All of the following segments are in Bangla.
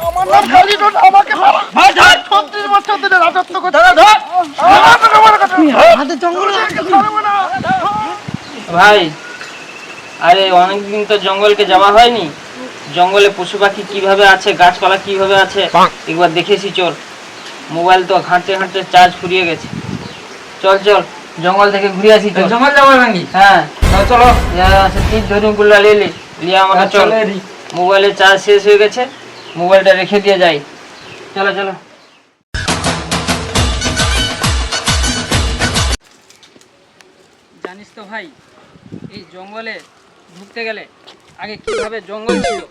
আমার নাম কালীটন, আমাকে মারা। ভাই ধর, 36 বছর ধরে রাজত্ব করছে। ধর হাতে জঙ্গল ভাই, আরে অনেকদিন তো জঙ্গলকে যাওয়া হয়নি। জঙ্গলে পশু পাখি কিভাবে আছে, গাছপালা কিভাবে আছে একবার দেখেছি। চল, মোবাইল তো ঘাঁটতে ঘাঁটতে চার্জ ফুরিয়ে গেছে। চল চল, জঙ্গল থেকে ঘুরে আসি। চল, জঙ্গল যাবো নাকি? হ্যাঁ চলো। তীর ধরুন গুলা লিয়ে আমাকে চল। মোবাইলের চার্জ শেষ হয়ে গেছে, মোবাইলটা রেখে দিয়ে যাই। চলো চলো। জানিস তো ভাই, এই জঙ্গলে ঢুকতে গেলে আগে কিভাবে জঙ্গল ছিল,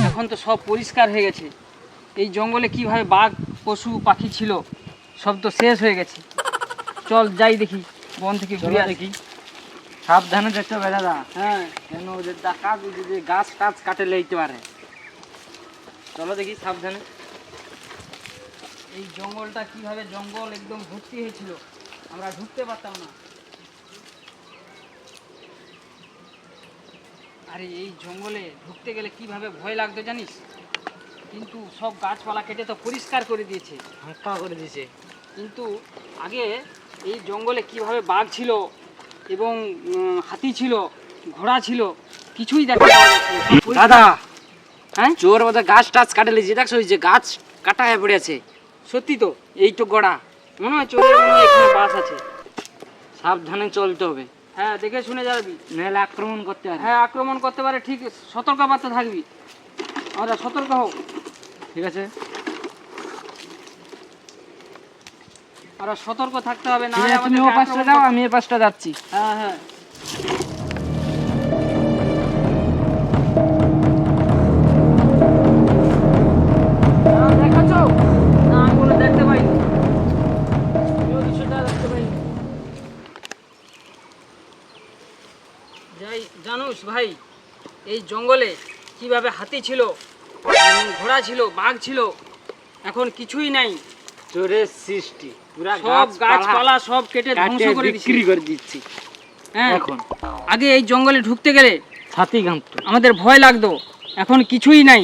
এখন তো সব পরিষ্কার হয়ে গেছে। এই জঙ্গলে কিভাবে বাঘ পশু পাখি ছিল, সব তো শেষ হয়ে গেছে। চল যাই দেখি, বন থেকে ঘুরে দেখি। সাবধানে দেখতে হবে দাদা, হ্যাঁ, কেন যে ডাকাত যদি গাছ টাছ কাটে লইতে পারে। চলো দেখি সাবধানে। এই জঙ্গলটা কিভাবে জঙ্গল একদম ভর্তি হয়েছিল, আমরা ঢুকতে পারতাম না। আরে এই জঙ্গলে ঢুকতে গেলে কিভাবে ভয় লাগতো জানিস, কিন্তু সব গাছপালা কেটে তো পরিষ্কার করে দিয়েছে, ফাঁকা করে দিয়েছে। কিন্তু আগে এই জঙ্গলে কিভাবে বাঘ ছিল এবং হাতি ছিল, ঘোড়া ছিল, কিছুই দেখা যাচ্ছে না। দাদা, হ্যাঁ, চোর মধ্যে গাছ টাছ কাটে লিয়েছে, দেখছো ওই যে গাছ কাটা হয়ে পড়ে আছে। সত্যি তো, এই তো গড়া, মনে হয় চোরের মনে হয় এখানে বাস আছে। সাবধানে চলতে হবে, হ্যাঁ, দেখে শুনে যাবি, নাহলে আক্রমণ করতে পারে। হ্যাঁ আক্রমণ করতে পারে, ঠিক সতর্কবার্তা থাকবি, আমরা সতর্ক হোক। ঠিক আছে, আমরা সতর্ক থাকতে হবে, না তুমি ও পাশটা যাও, আমি এর পাশটা যাচ্ছি। হ্যাঁ হ্যাঁ। দেখাচ্ছ না? আমি কোনো দেখতে পাইনি, আমিও কিছুটা দেখতে পাইনি। যাই, জানোস ভাই, এই জঙ্গলে কিভাবে হাতি ছিল, ঘোড়া ছিল, বাঘ ছিল, এখন কিছুই নাই। চোরের সৃষ্টি, পুরা সব গাছপালা সব কেটে ধ্বংস করে বিক্রি করে দিচ্ছি। হ্যাঁ, এখন আগে এই জঙ্গলে ঢুকতে গেলে ছাতি গামতো, আমাদের ভয় লাগতো, এখন কিছুই নাই।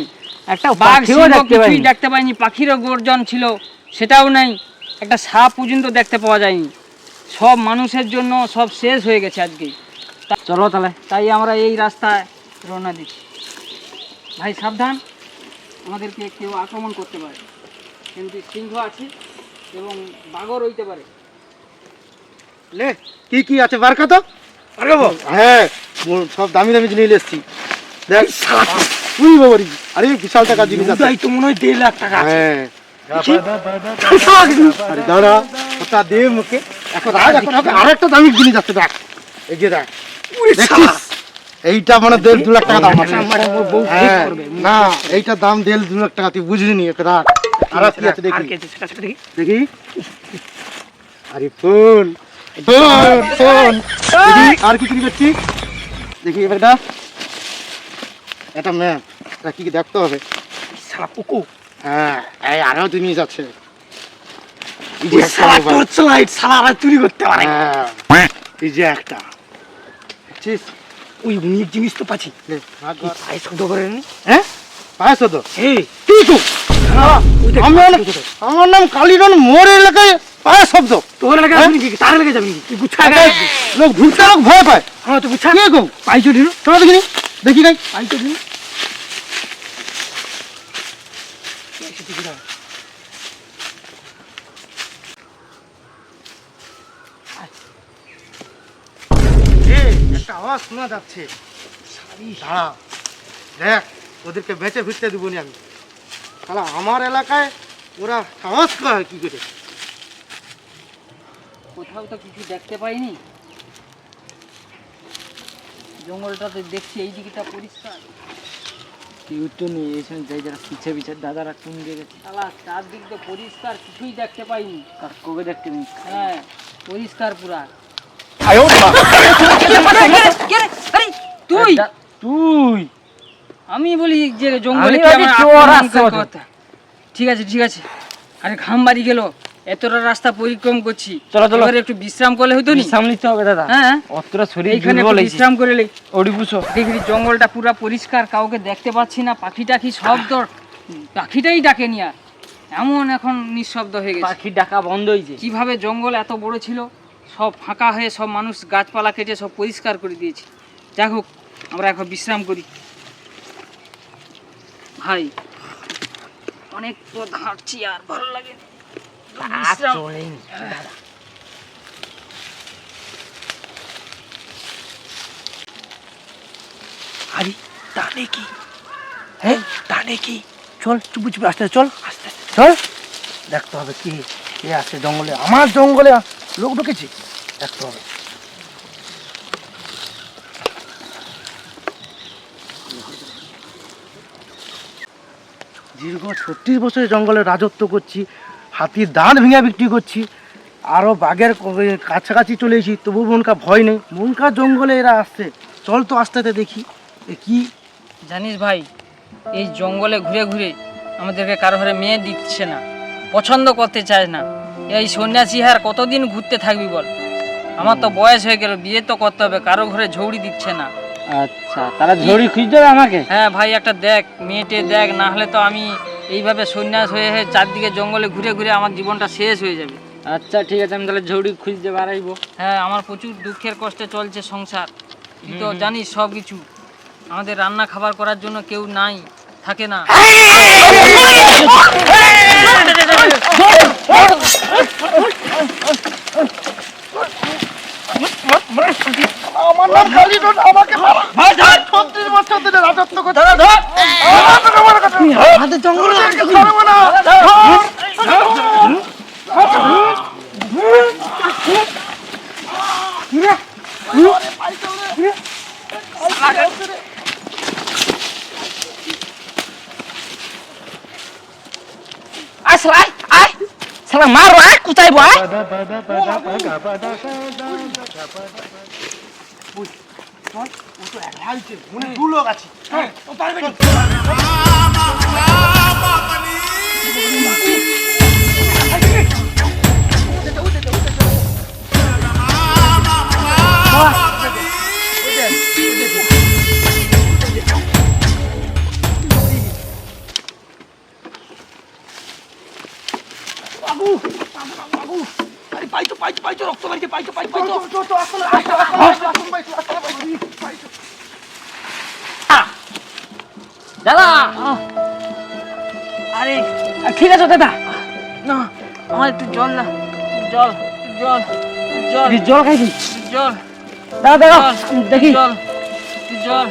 একটা বাঘ পাখিও দেখতে কিছুই পাইনি। দেখতে পাইনি, পাখিরও গর্জন ছিল সেটাও নাই, একটা সাপ পর্যন্ত দেখতে পাওয়া যায়নি। সব মানুষের জন্য সব শেষ হয়ে গেছে আজকে। চলো তাহলে। তাই আমরা এই রাস্তায় রওনা দিচ্ছি। ভাই সাবধান, আমাদেরকে কেউ আক্রমণ করতে পারে, কিন্তু সিংহ আছে এবং বাঘও রইতে পারে। লে, কি কি আছে বার কত? হ্যাঁ, সব দামি দামি জিনিস এসছি। দেখ তুই বাবারি, আরে বিশাল টাকা জিনিস আছে। তো মনে হয় 1.5 লাখ টাকা। হ্যাঁ, আরে দাঁড়া, ওটা দে মুখে। এখন আরেকটা দামি জিনিস আছে, দেখ এই যে দেখ, দেখছিস? এইটা মানে 1.5-2 লাখ টাকা দাম আছে। হ্যাঁ, না এইটার দাম 1.5-2 লাখ টাকা, তুই বুঝলি নি। একটা রাখ, আর কি আছে দেখি দেখি। আরে ফোন ফোন ফোন, দেখি আর কি কি করছি দেখি। এবার এটা ম্যাপ, এটা কি দেখতে হবে। শালা পুকু, হ্যাঁ, এই আরো জিনিস আছে। এই যে ওই একটা শালা মোবাইল। টর্চ লাইট, শালারা চুরি করতে পারে। হ্যাঁ, এই যে একটা দেখছিস? ওই অনেক জিনিস তো পাচ্ছি। লে, ভাগ কর। পায়ে শব্দ করে নি? হ্যাঁ, পাঁচশো তো। এই তুই তো আমার নাম কালীরন, মোর এলাকায় পায়ে শব্দ। তোর এলাকায় যাবি নাকি? তার এলাকায় যাবি নাকি? তুই গুছা লোক ঘুরতে লোক ভয় পায়। হ্যাঁ, তুই গুছা। কে গো? পাই চুরি নো? চলো দেখিনি, দেখি নাই। পাই চুরি। একটা আওয়াজ শোনা যাচ্ছে। দাঁড়া, দেখ ওদেরকে বেঁচে ফিরতে দেবো নি আমি। শালা আমার এলাকায় ওরা সাহস করে কি করে? কোথাও তো কিছু দেখতে পাইনি, জঙ্গলটাতে দেখছি এই দিকটা পরিষ্কার। কেউ তো নেই এখানে, যাই যারা পিছে পিছে দাদারা কোন গেছে। শালা চারদিক তো পরিষ্কার, কিছুই দেখতে পাইনি। কার কবে দেখতে নেই। হ্যাঁ, পরিষ্কার পুরা। তুই তুই আমি বলি যে জঙ্গলে আমি কি ভাবি আমার চোর আক্রমণ আসছে করে বোধহয়। কথা। ঠিক আছে ঠিক আছে, আরে ঘাম বাড়ি গেল, এতটা রাস্তা পরিক্রম করছি, চলো, চলো। এবারে একটু বিশ্রাম করলে হতো নি? বিশ্রাম নিতে হবে দাদা। হ্যাঁ, অতটা শরীর এইখানে দুর্বল একটু হয়েছে। বিশ্রাম করে লে। ওডি বুঝো। দেখবি জঙ্গলটা পুরো পরিষ্কার, কাউকে দেখতে পাচ্ছি না, পাখি টাখি সব তো পাখিটাই ডাকে নিয়া, এমন এখন নিঃশব্দ হয়ে গেছে। পাখির ডাকা বন্ধ হয়েছে। কিভাবে জঙ্গল এত বড় ছিল, সব ফাঁকা হয়ে সব মানুষ গাছপালা কেটে সব পরিষ্কার করে দিয়েছে। যাই হোক, আমরা এখন বিশ্রাম করি। ভাই অনেক পথ হাঁটছি আর ভালো লাগে না। বিশ্রাম। আরে টানে কি? হ্যাঁ টানে কি? চল চুপ চুপ আস্তে চল, আস্তে চল। দেখতে হবে কি কে আছে জঙ্গলে। আমার জঙ্গলে লোক ঢুকেছে, দেখতে হবে। দীর্ঘ 36 বছর জঙ্গলে রাজত্ব করছি, হাতির দাঁত ভেঙে বিক্রি করছি, আরও বাঘের কাছাকাছি চলে এসেছি, তবু মনকা ভয় নেই। মনকা জঙ্গলে এরা আসছে, চল তো আস্তে আস্তে দেখি এ কি। জানিস ভাই, এই জঙ্গলে ঘুরে ঘুরে আমাদেরকে কারো ঘরে মেয়ে দিচ্ছে না, পছন্দ করতে চায় না। এই সন্ন্যাসী হার কতদিন ঘুরতে থাকবি বল? আমার তো বয়স হয়ে গেল, বিয়ে তো করতে হবে, কারো ঘরে ঝৌড়ি দিচ্ছে না। আচ্ছা, তারা ঝড়ি খুঁজতে হবে আমাকে? হ্যাঁ ভাই, একটা দেখ, মেয়েটে দেখ, না হলে তো আমি এইভাবে সন্ন্যাস হয়ে হয়ে চারদিকে জঙ্গলে ঘুরে ঘুরে আমার জীবনটা শেষ হয়ে যাবে। আচ্ছা ঠিক আছে, আমি তাহলে ঝড়ি খুঁজতে বাড়াইবো। হ্যাঁ, আমার প্রচুর দুঃখের কষ্টে চলছে সংসার, তুই তো জানিস সব কিছু। আমাদের রান্না খাবার করার জন্য কেউ নাই, থাকে না। আমার নাম কালীধর, আমাকে মারা। 36 বছর ধরে রাজত্ব করছি। আমাদের জঙ্গলে ছাড়বো না। সালা মারো, কোথায় বয়? মনে দু লোক আছে। ও পারবে না। দাদা, আরে ঠিক আছে দাদা, না, আমার একটু জল না, জল জল জল জল খাইছি জল দাদা। জল দেখি জল জল